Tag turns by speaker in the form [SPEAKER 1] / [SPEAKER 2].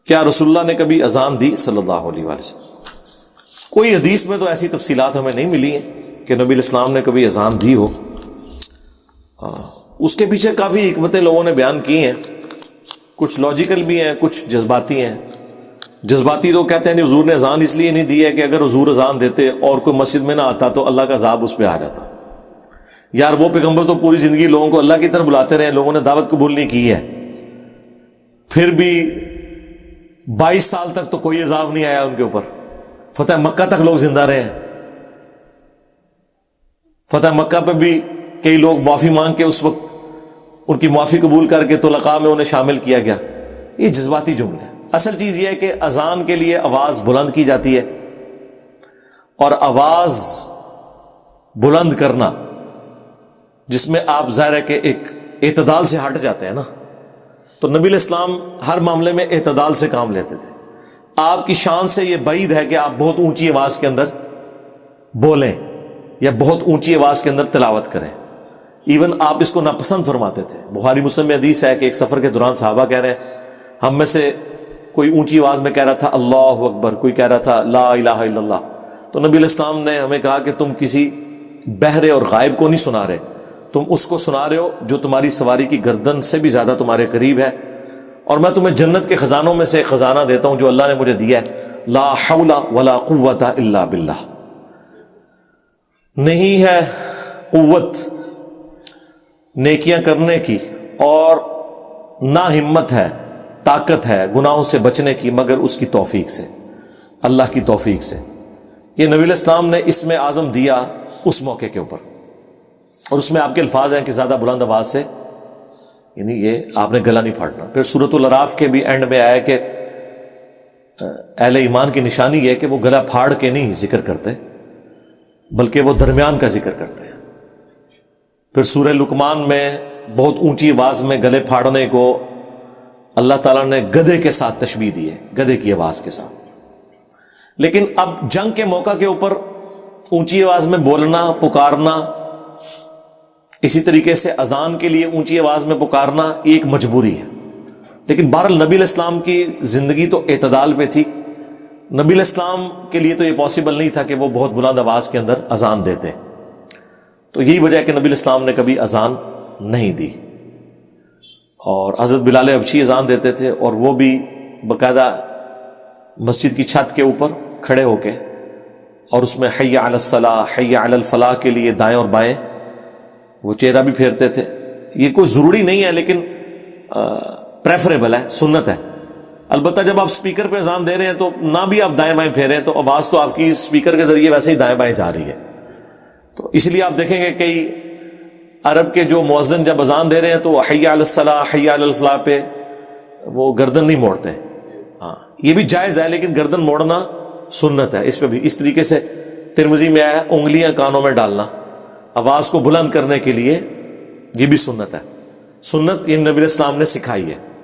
[SPEAKER 1] کیا رسول اللہ نے کبھی اذان دی صلی اللہ علیہ وسلم؟ کوئی حدیث میں تو ایسی تفصیلات ہمیں نہیں ملی ہیں کہ نبی الاسلام نے کبھی اذان دی ہو. اس کے پیچھے کافی حکمتیں لوگوں نے بیان کی ہیں، کچھ لاجیکل بھی ہیں، کچھ جذباتی ہیں. جذباتی تو کہتے ہیں کہ حضور نے اذان اس لیے نہیں دی ہے کہ اگر حضور اذان دیتے اور کوئی مسجد میں نہ آتا تو اللہ کا عذاب اس پہ آ جاتا. یار وہ پیغمبر تو پوری زندگی لوگوں کو اللہ کی طرف بلاتے رہے، لوگوں نے دعوت قبول نہیں کی ہے، پھر بھی 22 سال تک تو کوئی عذاب نہیں آیا ان کے اوپر. فتح مکہ تک لوگ زندہ رہے ہیں. فتح مکہ پہ بھی کئی لوگ معافی مانگ کے اس وقت ان کی معافی قبول کر کے طلقاء میں انہیں شامل کیا گیا. یہ جذباتی جملے ہیں. اصل چیز یہ ہے کہ اذان کے لیے آواز بلند کی جاتی ہے، اور آواز بلند کرنا جس میں آپ ظاہر ہے کہ ایک اعتدال سے ہٹ جاتے ہیں نا، تو نبی الاسلام ہر معاملے میں اعتدال سے کام لیتے تھے. آپ کی شان سے یہ بعید ہے کہ آپ بہت اونچی آواز کے اندر بولیں یا بہت اونچی آواز کے اندر تلاوت کریں. ایون آپ اس کو ناپسند فرماتے تھے. بخاری مسلم میں حدیث ہے کہ ایک سفر کے دوران صحابہ کہہ رہے ہیں ہم میں سے کوئی اونچی آواز میں کہہ رہا تھا اللہ اکبر، کوئی کہہ رہا تھا لا الہ الا اللہ. تو نبی الاسلام نے ہمیں کہا کہ تم کسی بہرے اور غائب کو نہیں سنا رہے، تم اس کو سنا رہے ہو جو تمہاری سواری کی گردن سے بھی زیادہ تمہارے قریب ہے، اور میں تمہیں جنت کے خزانوں میں سے خزانہ دیتا ہوں جو اللہ نے مجھے دیا ہے، لا حول ولا قوت الا باللہ. نہیں ہے قوت نیکیاں کرنے کی اور نہ ہمت ہے، طاقت ہے گناہوں سے بچنے کی مگر اس کی توفیق سے، اللہ کی توفیق سے. یہ نبی الاسلام نے اس میں اعظم دیا اس موقع کے اوپر، اور اس میں آپ کے الفاظ ہیں کہ زیادہ بلند آواز سے یعنی یہ آپ نے گلا نہیں پھاڑنا. پھر سورۃ الاعراف کے بھی اینڈ میں آیا کہ اہل ایمان کی نشانی یہ ہے کہ وہ گلا پھاڑ کے نہیں ذکر کرتے بلکہ وہ درمیان کا ذکر کرتے ہیں. پھر سورہ لقمان میں بہت اونچی آواز میں گلے پھاڑنے کو اللہ تعالیٰ نے گدھے کے ساتھ تشبیہ دی ہے، گدھے کی آواز کے ساتھ. لیکن اب جنگ کے موقع کے اوپر اونچی آواز میں بولنا، پکارنا، اسی طریقے سے اذان کے لیے اونچی آواز میں پکارنا یہ ایک مجبوری ہے. لیکن بہرحال نبی الاسلام کی زندگی تو اعتدال پہ تھی. نبی الاسلام کے لیے تو یہ پاسبل نہیں تھا کہ وہ بہت بلند آواز کے اندر اذان دیتے. تو یہی وجہ ہے کہ نبی الاسلام نے کبھی اذان نہیں دی. اور حضرت بلال حبشی اذان دیتے تھے، اور وہ بھی باقاعدہ مسجد کی چھت کے اوپر کھڑے ہو کے، اور اس میں حی علی الصلاح حی علی الفلاح کے لیے دائیں اور بائیں وہ چہرہ بھی پھیرتے تھے. یہ کوئی ضروری نہیں ہے لیکن پریفریبل ہے، سنت ہے. البتہ جب آپ سپیکر پہ اذان دے رہے ہیں تو نہ بھی آپ دائیں بائیں پھیریں تو آواز تو آپ کی سپیکر کے ذریعے ویسے ہی دائیں بائیں جا رہی ہے. تو اس لیے آپ دیکھیں گے کئی عرب کے جو مؤذن جب اذان دے رہے ہیں تو حی علی الصلاح حی علی الفلاح پہ وہ گردن نہیں موڑتے. ہاں یہ بھی جائز ہے لیکن گردن موڑنا سنت ہے. اس پہ بھی اس طریقے سے ترمذی میں آیا انگلیاں کانوں میں ڈالنا آواز کو بلند کرنے کے لیے، یہ بھی سنت ہے. سنت یہ نبی الاسلام نے سکھائی ہے.